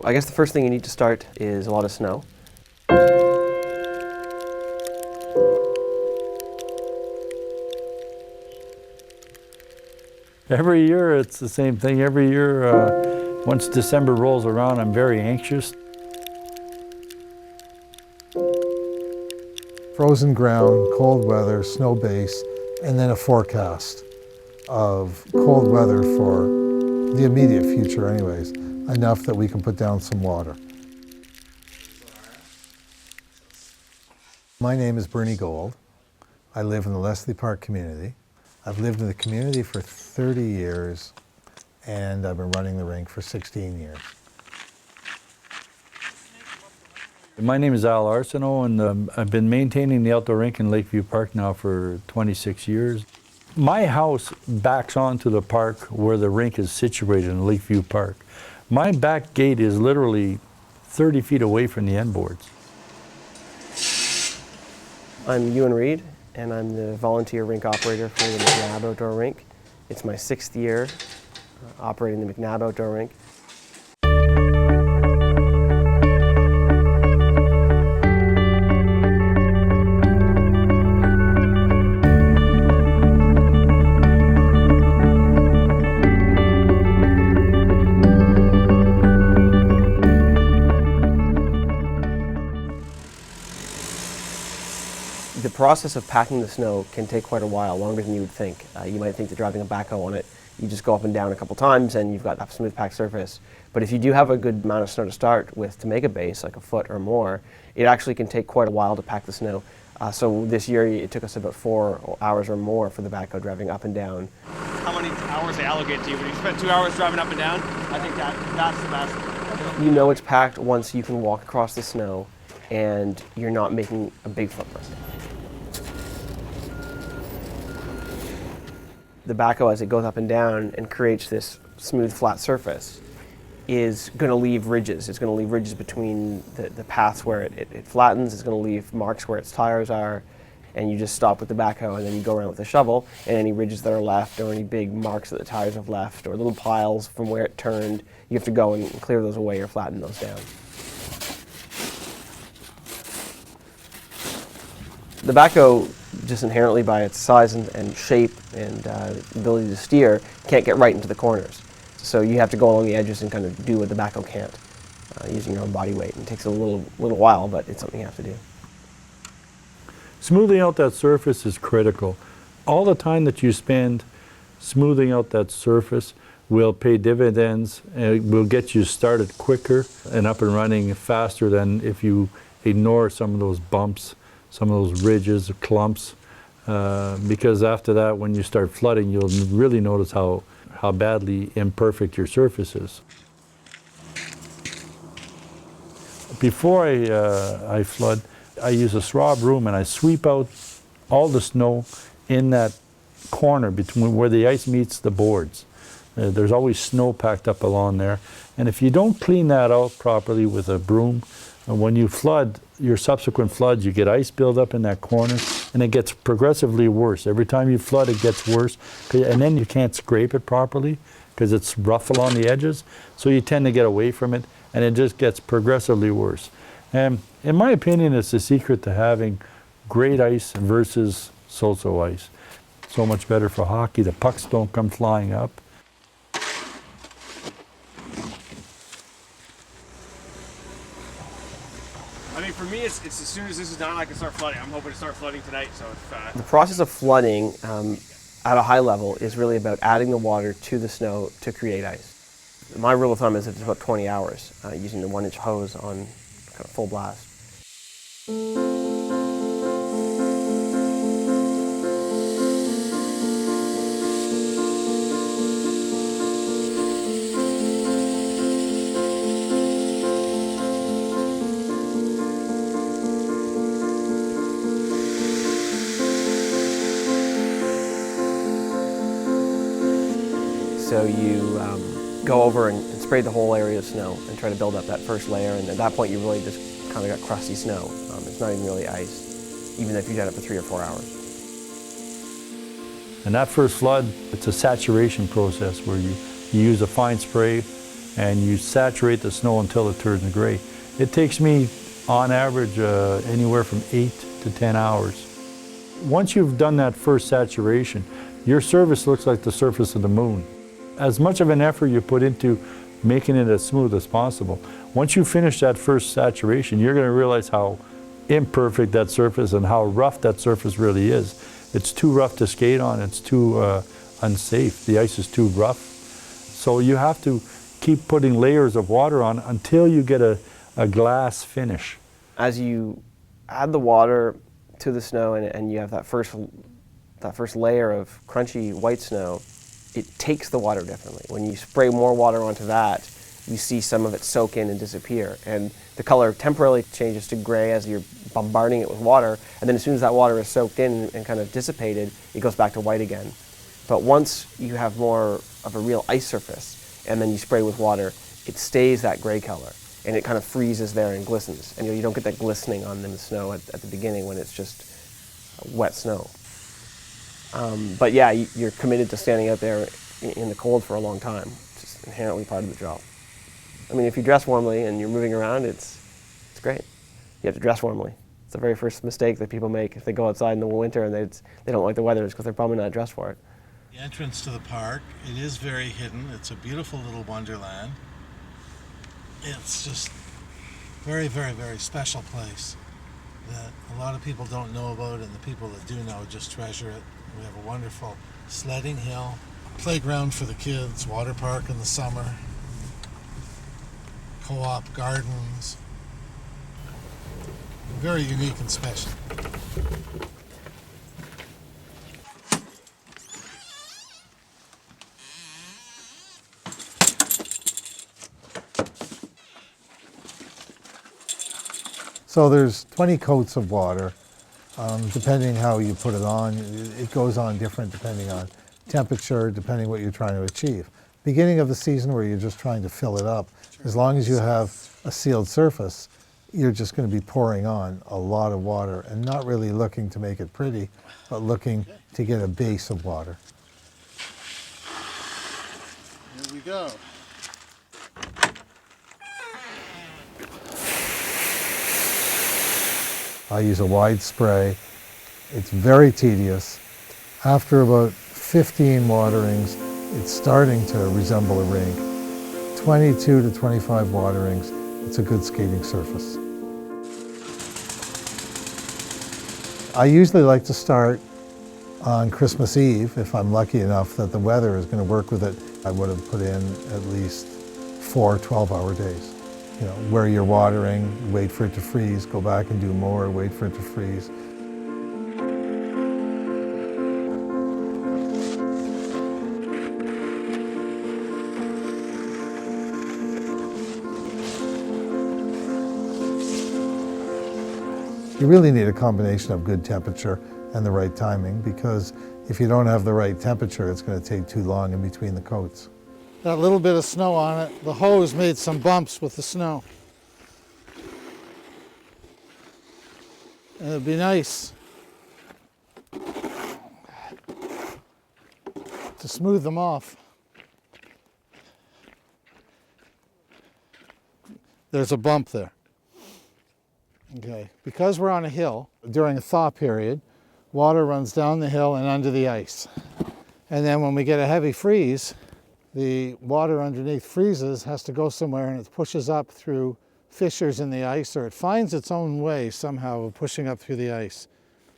I guess the first thing you need to start is a lot of snow. Every year it's the same thing. Every year, once December rolls around, I'm very anxious. Frozen ground, cold weather, snow base, and then a forecast of cold weather for the immediate future anyways, enough that we can put down some water. My name is Bernie Gold. I live in the Leslie Park community. I've lived in the community for 30 years, and I've been running the rink for 16 years. My name is Arseneault, and I've been maintaining the outdoor rink in Lakeview Park now for 26 years. My house backs onto the park where the rink is situated in Lakeview Park. My back gate is literally 30 feet away from the end boards. I'm Ewan Reid, and I'm the volunteer rink operator for the McNabb outdoor rink. It's my 6th year operating the McNabb outdoor rink. The process of packing the snow can take quite a while, longer than you would think. You might think that driving a backhoe on it, you just go up and down a couple times and you've got that smooth packed surface. But if you do have a good amount of snow to start with to make a base, like a foot or more, it actually can take quite a while to pack the snow. So this year it took us about 4 hours or more for the backhoe driving up and down. How many hours they allocate to you? When you spend 2 hours driving up and down, I think that's the best. You know it's packed once you can walk across the snow and you're not making a big footprint. The backhoe, as it goes up and down and creates this smooth, flat surface, is going to leave ridges. It's going to leave ridges between the paths where it flattens. It's going to leave marks where its tires are, and you just stop with the backhoe and then you go around with the shovel, and any ridges that are left or any big marks that the tires have left or little piles from where it turned, you have to go and clear those away or flatten those down. The backhoe, just inherently by its size and shape and ability to steer, can't get right into the corners. So you have to go along the edges and kind of do what the backhoe can't, using your own body weight. And it takes a little while, but it's something you have to do. Smoothing out that surface is critical. All the time that you spend smoothing out that surface will pay dividends and will get you started quicker and up and running faster than if you ignore some of those bumps, some of those ridges, clumps, because after that, when you start flooding, you'll really notice how badly imperfect your surface is. Before I flood, I use a straw broom and I sweep out all the snow in that corner between where the ice meets the boards. There's always snow packed up along there, and if you don't clean that out properly with a broom, when you flood, your subsequent floods, you get ice buildup in that corner, and it gets progressively worse. Every time you flood, it gets worse, and then you can't scrape it properly because it's rough along the edges, so you tend to get away from it, and it just gets progressively worse. And in my opinion, it's the secret to having great ice versus so-so ice. So much better for hockey. The pucks don't come flying up. I mean, for me, it's as soon as this is done, I can start flooding. I'm hoping to start flooding tonight. So The process of flooding at a high level is really about adding the water to the snow to create ice. My rule of thumb is it's about 20 hours using the 1-inch hose on kind of full blast. So you go over and spray the whole area of snow and try to build up that first layer, and at that point you really just kind of got crusty snow. It's not even really ice, even if you've done it for 3 or 4 hours. And that first flood, it's a saturation process where you use a fine spray and you saturate the snow until it turns gray. It takes me, on average, anywhere from 8 to 10 hours. Once you've done that first saturation, your surface looks like the surface of the moon. As much of an effort you put into making it as smooth as possible, once you finish that first saturation, you're going to realize how imperfect that surface and how rough that surface really is. It's too rough to skate on, it's too unsafe. The ice is too rough. So you have to keep putting layers of water on until you get a glass finish. As you add the water to the snow and you have that first layer of crunchy white snow, it takes the water differently. When you spray more water onto that, you see some of it soak in and disappear. And the color temporarily changes to gray as you're bombarding it with water, and then as soon as that water is soaked in and kind of dissipated, it goes back to white again. But once you have more of a real ice surface, and then you spray with water, it stays that gray color, and it kind of freezes there and glistens. And you don't get that glistening on the snow at the beginning when it's just wet snow. But yeah, you're committed to standing out there in the cold for a long time. It's just inherently part of the job. I mean, if you dress warmly and you're moving around, it's great. You have to dress warmly. It's the very first mistake that people make if they go outside in the winter and they don't like the weather, is because they're probably not dressed for it. The entrance to the park, it is very hidden. It's a beautiful little wonderland. It's just very, very, very special place that a lot of people don't know about, and the people that do know just treasure it. We have a wonderful sledding hill, playground for the kids, water park in the summer, co-op gardens. Very unique and special. So there's 20 coats of water. Depending how you put it on, it goes on different depending on temperature, depending what you're trying to achieve. Beginning of the season where you're just trying to fill it up, as long as you have a sealed surface, you're just going to be pouring on a lot of water and not really looking to make it pretty, but looking to get a base of water. Here we go. I use a wide spray. It's very tedious. After about 15 waterings, it's starting to resemble a rink. 22 to 25 waterings, it's a good skating surface. I usually like to start on Christmas Eve, if I'm lucky enough that the weather is going to work with it. I would have put in at least 4 12-hour days. You know, where you're watering, wait for it to freeze, go back and do more, wait for it to freeze. You really need a combination of good temperature and the right timing, because if you don't have the right temperature, it's going to take too long in between the coats. That little bit of snow on it, the hose made some bumps with the snow. And it'd be nice to smooth them off. There's a bump there. Okay, because we're on a hill, during a thaw period, water runs down the hill and under the ice. And then when we get a heavy freeze, the water underneath freezes, has to go somewhere, and it pushes up through fissures in the ice, or it finds its own way somehow of pushing up through the ice.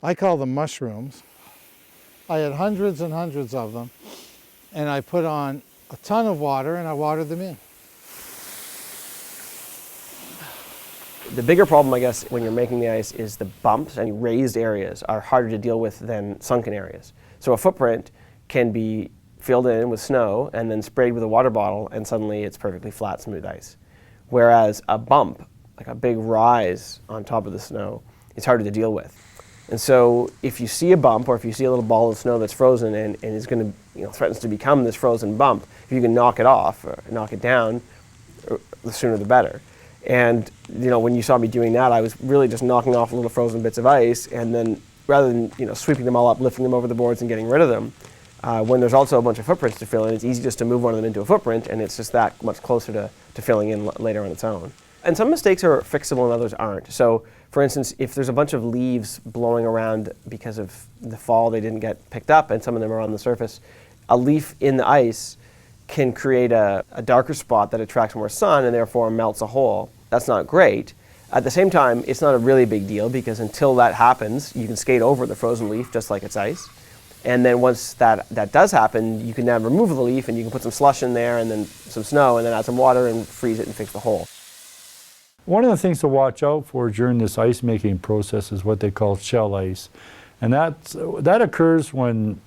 I call them mushrooms. I had hundreds and hundreds of them, and I put on a ton of water and I watered them in. The bigger problem, I guess, when you're making the ice is the bumps, and raised areas are harder to deal with than sunken areas. So a footprint can be filled in with snow and then sprayed with a water bottle, and suddenly it's perfectly flat, smooth ice. Whereas a bump, like a big rise on top of the snow, is harder to deal with. And so if you see a bump, or if you see a little ball of snow that's frozen and is going to, threatens to become this frozen bump, if you can knock it off or knock it down, the sooner the better. And when you saw me doing that, I was really just knocking off little frozen bits of ice, and then rather than sweeping them all up, lifting them over the boards and getting rid of them, When there's also a bunch of footprints to fill in, it's easy just to move one of them into a footprint, and it's just that much closer to filling in later on its own. And some mistakes are fixable and others aren't. So, for instance, if there's a bunch of leaves blowing around because of the fall, they didn't get picked up, and some of them are on the surface, a leaf in the ice can create a darker spot that attracts more sun and therefore melts a hole. That's not great. At the same time, it's not a really big deal because until that happens, you can skate over the frozen leaf just like it's ice. And then once that does happen, you can now remove the leaf and you can put some slush in there and then some snow and then add some water and freeze it and fix the hole. One of the things to watch out for during this ice making process is what they call shell ice. And that occurs when,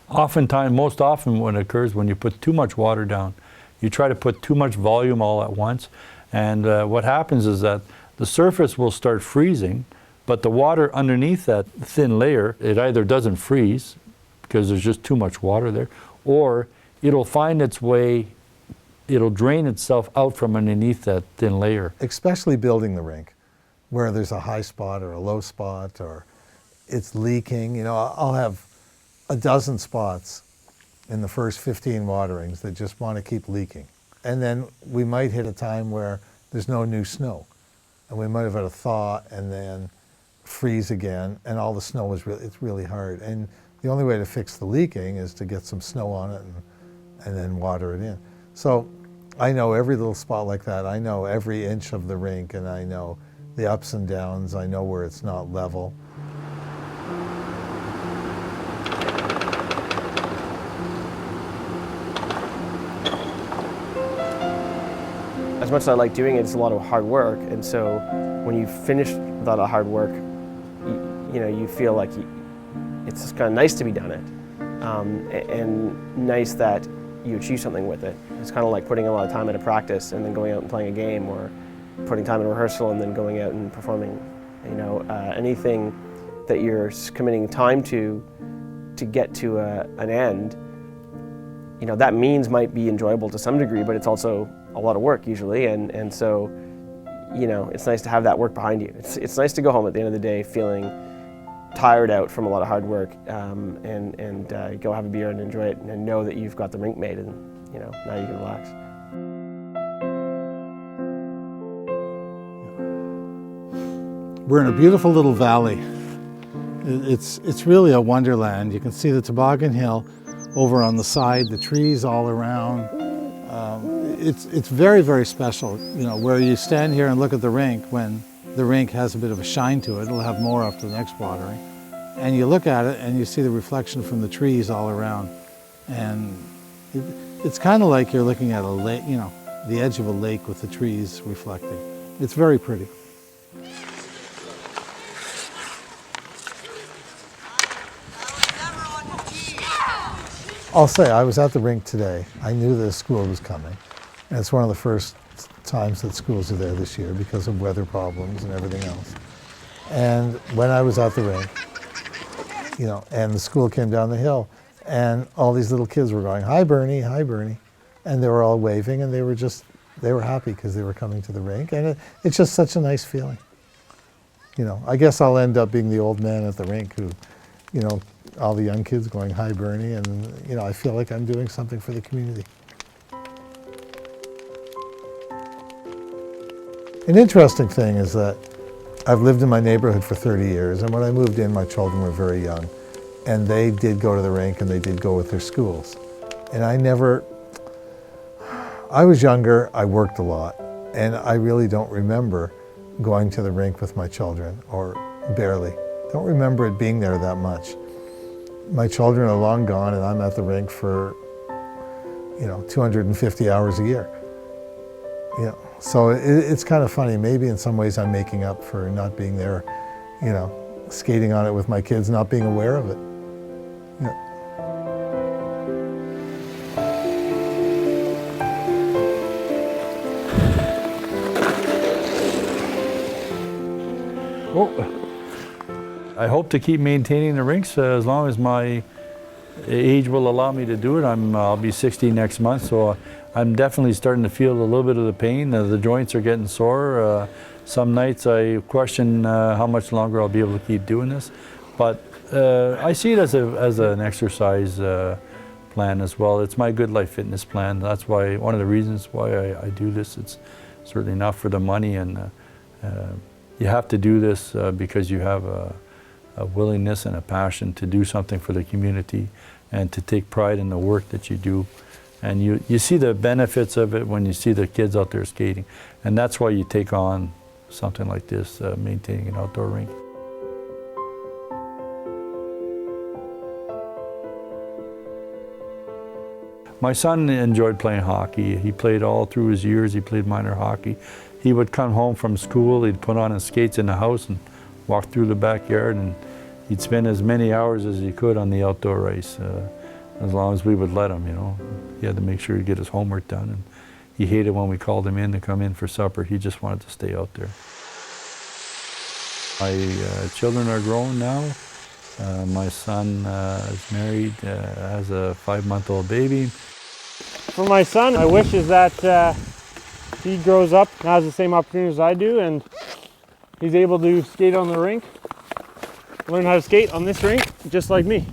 most often when it occurs when you put too much water down. You try to put too much volume all at once, and what happens is that the surface will start freezing, but the water underneath that thin layer, it either doesn't freeze because there's just too much water there, or it'll find its way, it'll drain itself out from underneath that thin layer. Especially building the rink, where there's a high spot or a low spot or it's leaking. You know, I'll have a dozen spots in the first 15 waterings that just want to keep leaking. And then we might hit a time where there's no new snow. And we might have had a thaw and then freeze again, and all the snow is it's really hard. And the only way to fix the leaking is to get some snow on it and then water it in. So I know every little spot like that. I know every inch of the rink, and I know the ups and downs. I know where it's not level. As much as I like doing it, it's a lot of hard work, and so when you finish a lot of hard work, you feel like it's just kind of nice to be done it, and nice that you achieve something with it. It's kind of like putting a lot of time into practice and then going out and playing a game, or putting time in rehearsal and then going out and performing. Anything that you're committing time to get to an end, that means might be enjoyable to some degree, but it's also a lot of work usually, and so it's nice to have that work behind you. It's nice to go home at the end of the day feeling tired out from a lot of hard work, and go have a beer and enjoy it and know that you've got the rink made, and now you can relax. We're in a beautiful little valley. It's really a wonderland. You can see the toboggan hill over on the side, the trees all around. It's very, very special, where you stand here and look at the rink when the rink has a bit of a shine to it. It'll have more after the next watering. And you look at it and you see the reflection from the trees all around. And it's kind of like you're looking at a lake, the edge of a lake with the trees reflecting. It's very pretty. I'll say, I was at the rink today. I knew the school was coming. And it's one of the first times that schools are there this year because of weather problems and everything else. And when I was at the rink, and the school came down the hill, and all these little kids were going, "Hi, Bernie, hi, Bernie." And they were all waving, and they were happy because they were coming to the rink. And it's just such a nice feeling. I guess I'll end up being the old man at the rink who, all the young kids going, "Hi, Bernie," and I feel like I'm doing something for the community. An interesting thing is that I've lived in my neighborhood for 30 years, and when I moved in, my children were very young, and they did go to the rink and they did go with their schools. And I was younger, I worked a lot, and I really don't remember going to the rink with my children, or barely. Don't remember it being there that much. My children are long gone, and I'm at the rink for, 250 hours a year. So it's kind of funny. Maybe in some ways I'm making up for not being there, skating on it with my kids, not being aware of it. I hope to keep maintaining the rinks as long as my age will allow me to do it. I'll be 60 next month, so I'm definitely starting to feel a little bit of the pain. The joints are getting sore. Some nights I question how much longer I'll be able to keep doing this. But I see it as an exercise plan as well. It's my Good Life Fitness plan. That's why, one of the reasons why I do this. It's certainly not for the money, and you have to do this because you have a willingness and a passion to do something for the community and to take pride in the work that you do. And you see the benefits of it when you see the kids out there skating. And that's why you take on something like this, maintaining an outdoor rink. My son enjoyed playing hockey. He played all through his years. He played minor hockey. He would come home from school, he'd put on his skates in the house and walk through the backyard, and he'd spend as many hours as he could on the outdoor ice, as long as we would let him, you know. He had to make sure he'd get his homework done, and he hated when we called him in to come in for supper. He just wanted to stay out there. My children are grown now. My son is married, has a 5-month-old baby. For my son, my wish is that he grows up and has the same opportunities I do, and he's able to skate on the rink, learn how to skate on this rink, just like me.